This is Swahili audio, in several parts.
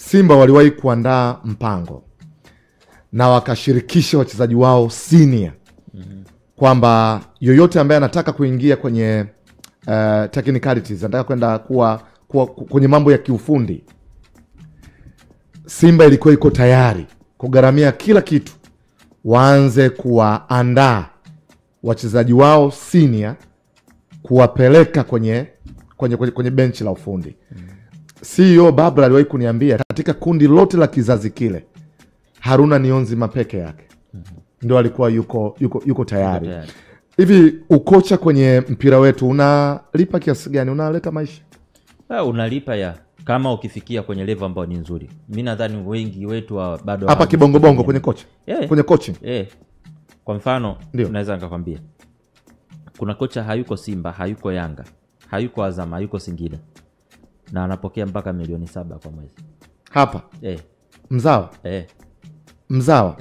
Simba waliwahi kuandaa mpango na wakashirikisha wachezaji wao senior kwamba yoyote ambaye anataka kuingia kwenye technicalities, anataka kwenda kuwa kwenye mambo ya kiufundi, Simba ilikuwa iko tayari kugharamia kila kitu, waanze kuwaandaa wachezaji wao senior kuwapeleka kwenye benchi la ufundi. CEO Babla aliwahi kuniambia katika kundi lote la kizazi kile Haruna Niyonzima peke yake ndio alikuwa yuko tayari. Hivi ukocha kwenye mpira wetu unalipa kiasi gani? Unaleta maisha? Unalipa kama ukifikia kwenye level ambayo ni nzuri. Mimi nadhani wengi wetu bado hapa kibongo kwenye kocha. Kwenye coaching. Kwa mfano tunaweza nikakwambia kuna kocha hayuko Simba, hayuko Yanga, hayuko Azam, hayuko Singida, na anapokea mpaka milioni 7 kwa mwezi. Hapa? Mzawa? Mzawa?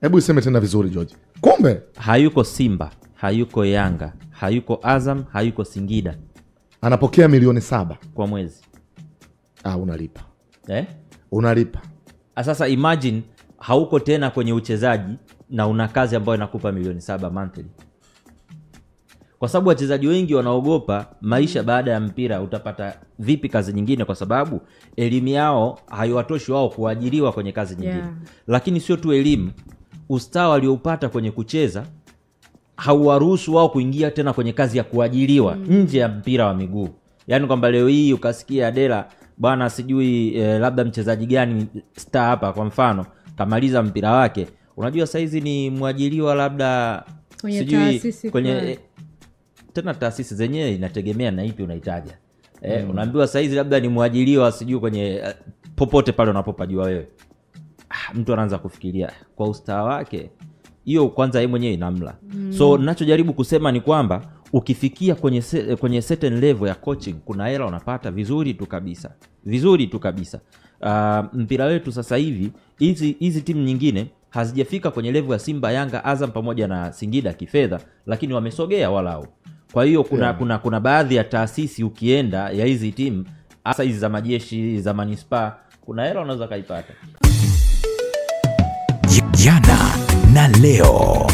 Hebu iseme tena vizuri George. Kumbe hayuko Simba, hayuko Yanga, hayuko Azam, hayuko Singida, anapokea milioni 7 kwa mwezi. Unalipa. Unalipa. Sasa imagine hauko tena kwenye uchezaji na una kazi ambayo inakupa milioni 7 monthly. Kwa sababu wachezaji wengi wanaogopa maisha baada ya mpira, utapata vipi kazi nyingine, kwa sababu elimu yao haiwatoshi wao kuajiriwa kwenye kazi nyingine. Lakini sio tu elimu, ustawi walioupata kwenye kucheza hauwaruhusu wao kuingia tena kwenye kazi ya kuajiriwa nje ya mpira wa miguu. Yaani kwamba leo hii ukasikia Adela bwana sijui labda mchezaji gani star hapa kwa mfano kamaliza mpira wake, unajua saizi ni mwajiriwa labda sijui kwenye tena taasisi zenyewe inategemea na ipi unahitaji. Unaambiwa saizi labda ni mwajiriwa sijui kwenye popote pale unapopajua wewe. Mtu anaanza kufikiria kwa ustawa wake, hiyo kwanza yeye mwenyewe inamla. So ninachojaribu kusema ni kwamba ukifikia kwenye certain level ya coaching, kuna hela unapata vizuri tu kabisa. Vizuri tu kabisa. Mpira wetu sasa hivi hizi timu nyingine hazijafika kwenye level ya Simba, Yanga, Azam pamoja na Singida kifedha, lakini wamesogea walao. Kwa hiyo kuna baadhi ya taasisi ukienda ya hizi timu, hasa hizi za majeshi, za manispaa, kuna hela unaweza kaipata. Jana na leo.